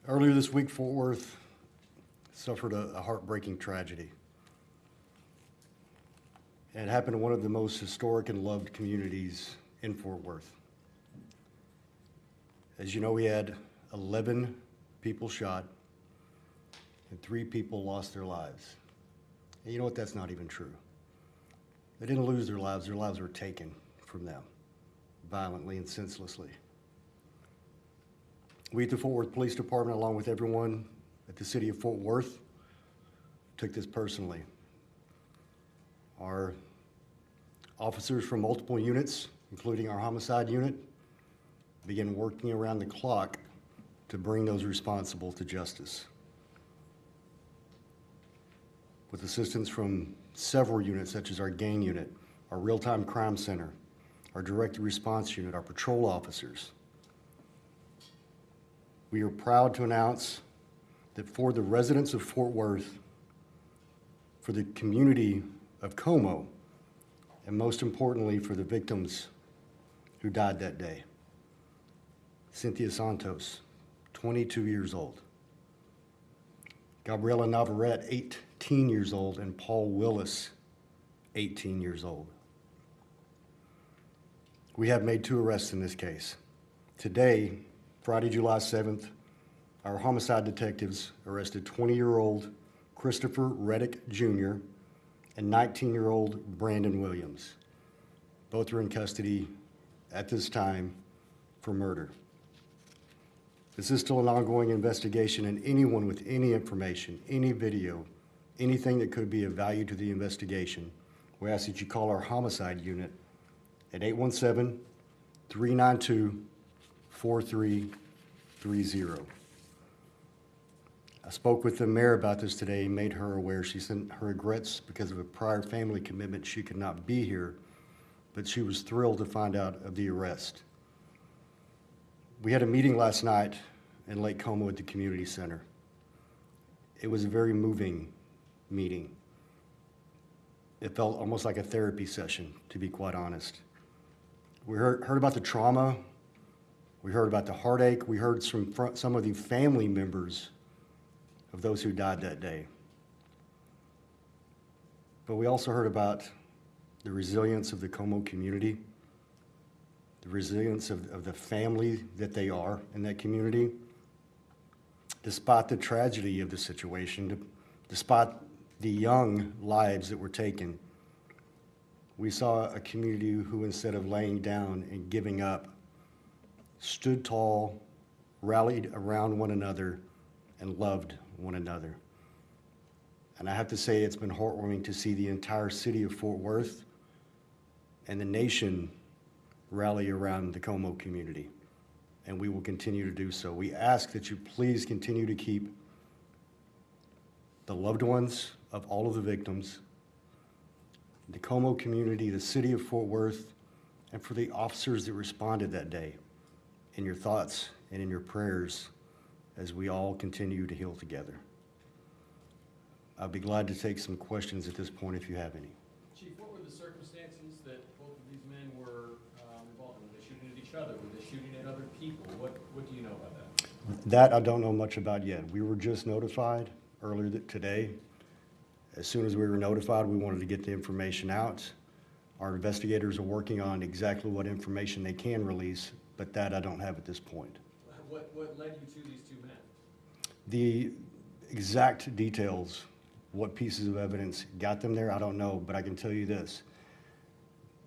Earlier this week, Fort Worth suffered a heartbreaking tragedy. And it happened in one of the most historic and loved communities in Fort Worth. As you know, we had 11 people shot and 3 people lost their lives. And you know what? That's not even true. They didn't lose their lives were taken from them violently and senselessly. We at the Fort Worth Police Department, along with everyone at the city of Fort Worth, took this personally. Our officers from multiple units, including our homicide unit, began working around the clock to bring those responsible to justice. With assistance from several units, such as our gang unit, our real-time crime center, our direct response unit, our patrol officers, we are proud to announce that for the residents of Fort Worth, for the community of Como, and most importantly for the victims who died that day, Cynthia Santos, 22 years old, Gabriela Navarrete, 18 years old, and Paul Willis, 18 years old. We have made 2 arrests in this case. Today, Friday, July 7th, our homicide detectives arrested 20-year-old Christopher Reddick Jr. and 19-year-old Brandon Williams. Both are in custody at this time for murder. This is still an ongoing investigation, and anyone with any information, any video, anything that could be of value to the investigation, we ask that you call our homicide unit at 817-392-4330. I spoke with the mayor about this today, made her aware. She sent her regrets because of a prior family commitment. She could not be here, but she was thrilled to find out of the arrest. We had a meeting last night in Lake Como at the community center. It was a very moving meeting. It felt almost like a therapy session, to be quite honest. We heard about the trauma. We heard about the heartache. We heard from some of the family members of those who died that day. But we also heard about the resilience of the Como community, the resilience of the family that they are in that community, despite the tragedy of the situation, despite the young lives that were taken. We saw a community who, instead of laying down and giving up, stood tall, rallied around one another, and loved one another. And I have to say, it's been heartwarming to see the entire city of Fort Worth and the nation rally around the Como community, and we will continue to do so. We ask that you please continue to keep the loved ones of all of the victims, the Como community, the city of Fort Worth, and for the officers that responded that day, in your thoughts and in your prayers as we all continue to heal together. I'll be glad to take some questions at this point if you have any. Chief, what were the circumstances that both of these men were involved in? Were they shooting at each other? Were they shooting at other people? What do you know about that? That I don't know much about yet. We were just notified earlier today. As soon as we were notified, we wanted to get the information out. Our investigators are working on exactly what information they can release, but that I don't have at this point. What led you to these 2 men? The exact details, what pieces of evidence got them there, I don't know, but I can tell you this.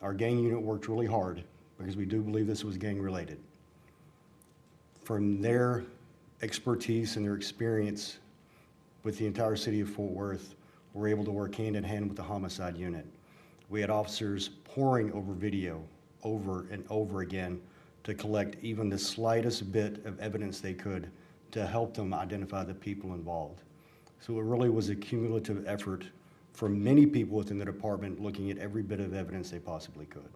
Our gang unit worked really hard because we do believe this was gang related. From their expertise and their experience with the entire city of Fort Worth, we're able to work hand in hand with the homicide unit. We had officers poring over video over and over again to collect even the slightest bit of evidence they could to help them identify the people involved. So it really was a cumulative effort from many people within the department looking at every bit of evidence they possibly could. Chief,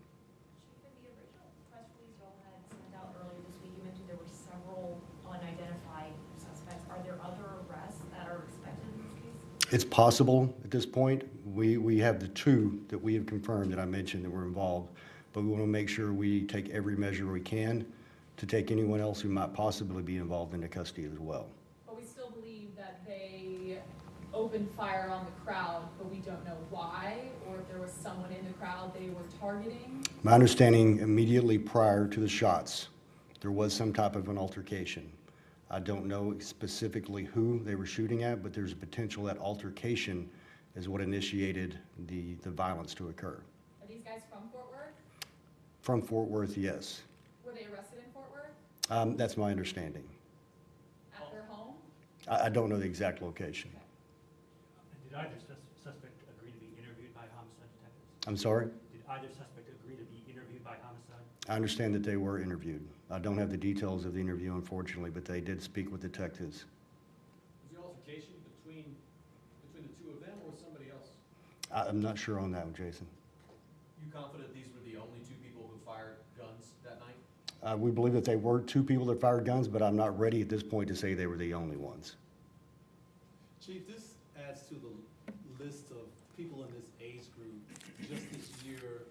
in the original press release you all had sent out earlier this week, you mentioned there were several unidentified suspects. Are there other arrests that are expected in this case? It's possible at this point. We have the 2 that we have confirmed that I mentioned that were involved, but we want to make sure we take every measure we can to take anyone else who might possibly be involved into custody as well. opened fire on the crowd, but we don't know why, or if there was someone in the crowd they were targeting? My understanding, immediately prior to the shots, there was some type of an altercation. I don't know specifically who they were shooting at, but there's a potential that altercation is what initiated the violence to occur. Are these guys from Fort Worth? From Fort Worth, yes. Were they arrested in Fort Worth? That's my understanding. At their home? I don't know the exact location. Did either suspect agree to be interviewed by homicide detectives? I'm sorry? Did either suspect agree to be interviewed by homicide? I understand that they were interviewed. I don't have the details of the interview, unfortunately, but they did speak with detectives. Was the altercation between the two of them or somebody else? I'm not sure on that one, Jason. You confident these were the only two people who fired guns that night? We believe that they were two people that fired guns, but I'm not ready at this point to say they were the only ones. Chief, this adds to the list of people in this age group just this year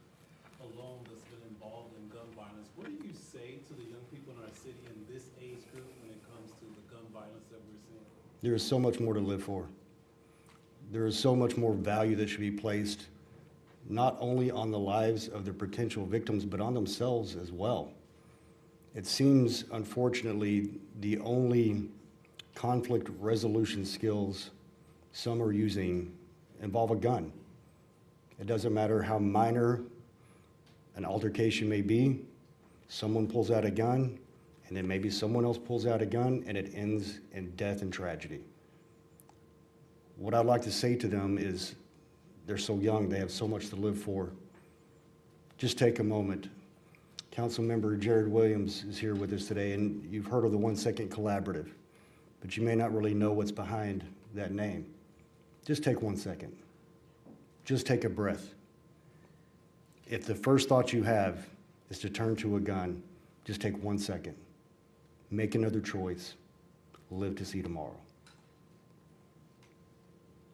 alone that's been involved in gun violence. What do you say to the young people in our city in this age group when it comes to the gun violence that we're seeing? There is so much more to live for. There is so much more value that should be placed not only on the lives of the potential victims, but on themselves as well. It seems, unfortunately, the only conflict resolution skills some are using involve a gun. It doesn't matter how minor an altercation may be, someone pulls out a gun, and then maybe someone else pulls out a gun, and it ends in death and tragedy. What I'd like to say to them is, they're so young, they have so much to live for. Just take a moment. Councilmember Jared Williams is here with us today, and you've heard of the 1 Second Collaborative, but you may not really know what's behind that name. Just take 1 second. Just take a breath. If the first thought you have is to turn to a gun, just take 1 second. Make another choice. Live to see tomorrow.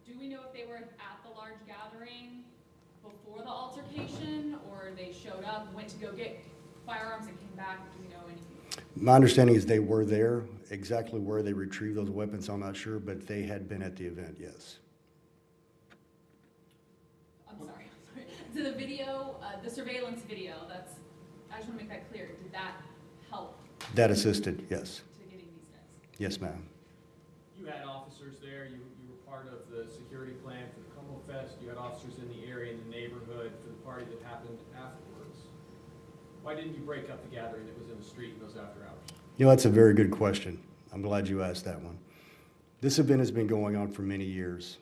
Do we know if they were at the large gathering before the altercation, or they showed up, went to go get firearms and came back? Do we know anything? My understanding is they were there. Exactly where they retrieved those weapons, I'm not sure, but they had been at the event, yes. I'm sorry. To the video, the surveillance video, I just want to make that clear. Did that help That assisted, yes. to getting these guys? Yes, ma'am. You had officers there, you were part of the security plan for the Como Fest, you had officers in the area, in the neighborhood for the party that happened afterwards. Why didn't you break up the gathering that was in the street in those after hours? You know, that's a very good question. I'm glad you asked that one. This event has been going on for many years,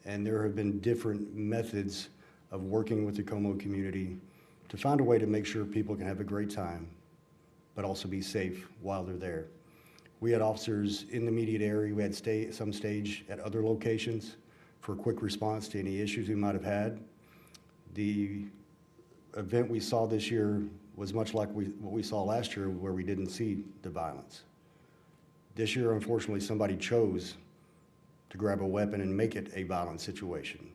and there have been different methods of working with the Como community to find a way to make sure people can have a great time, but also be safe while they're there. We had officers in the immediate area. We had some stage at other locations for a quick response to any issues we might have had. The event we saw this year was much like what we saw last year, where we didn't see the violence. This year, unfortunately, somebody chose to grab a weapon and make it a violent situation.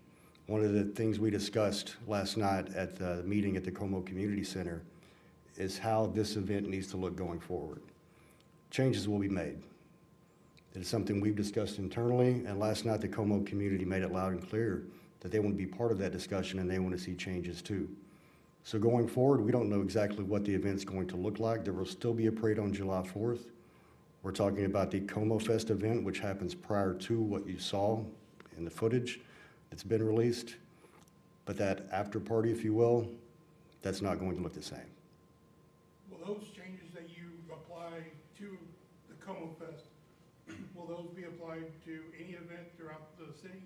One of the things we discussed last night at the meeting at the Como Community Center is how this event needs to look going forward. Changes will be made. It is something we've discussed internally, and last night the Como community made it loud and clear that they want to be part of that discussion and they want to see changes too. So going forward, we don't know exactly what the event's going to look like. There will still be a parade on July 4th. We're talking about the Como Fest event, which happens prior to what you saw in the footage that's been released. But that after party, if you will, that's not going to look the same. Will those changes that you apply to the Como Fest, will those be applied to any event throughout the city?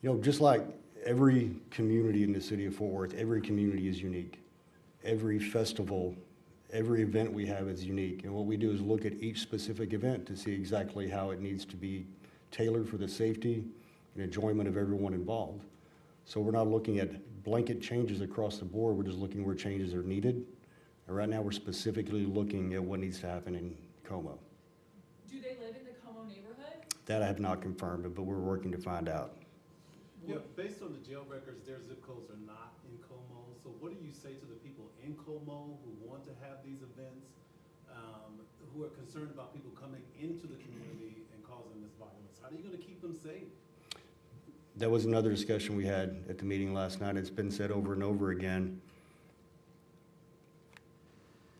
You know, just like every community in the city of Fort Worth, every community is unique. Every festival, every event we have is unique. And what we do is look at each specific event to see exactly how it needs to be tailored for the safety and enjoyment of everyone involved. So we're not looking at blanket changes across the board. We're just looking where changes are needed. And right now, we're specifically looking at what needs to happen in Como. Do they live in the Como neighborhood? That I have not confirmed, but we're working to find out. Yeah, based on the jail records, their zip codes are not in Como. So what do you say to the people in Como who want to have these events, who are concerned about people coming into the community and causing this violence? How are you going to keep them safe? That was another discussion we had at the meeting last night. It's been said over and over again.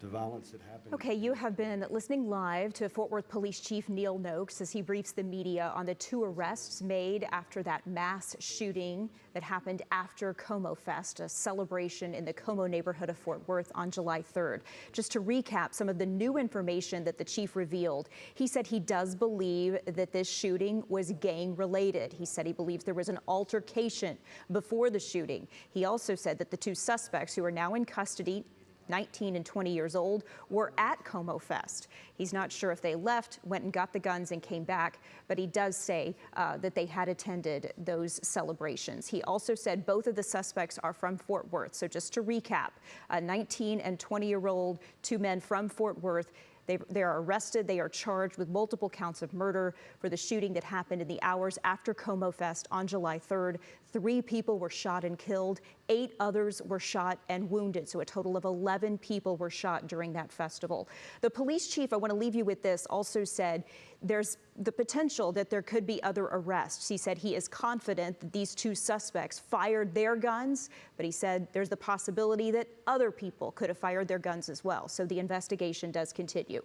The violence that happened. Okay, you have been listening live to Fort Worth Police Chief Neil Noakes as he briefs the media on the 2 arrests made after that mass shooting that happened after Como Fest, a celebration in the Como neighborhood of Fort Worth on July 3rd. Just to recap some of the new information that the chief revealed, he said he does believe that this shooting was gang related. He said he believes there was an altercation before the shooting. He also said that the 2 suspects who are now in custody, 19 and 20 years old, were at Como Fest. He's not sure if they left, went and got the guns and came back, but he does say that they had attended those celebrations. He also said both of the suspects are from Fort Worth. So just to recap, a 19 and 20-year-old, 2 men from Fort Worth. They are arrested. They are charged with multiple counts of murder for the shooting that happened in the hours after Como Fest on July 3rd. 3 people were shot and killed. 8 others were shot and wounded. So a total of 11 people were shot during that festival. The police chief, I want to leave you with this, also said there's the potential that there could be other arrests. He said he is confident that these 2 suspects fired their guns, but he said there's the possibility that other people could have fired their guns as well. So the investigation does continue.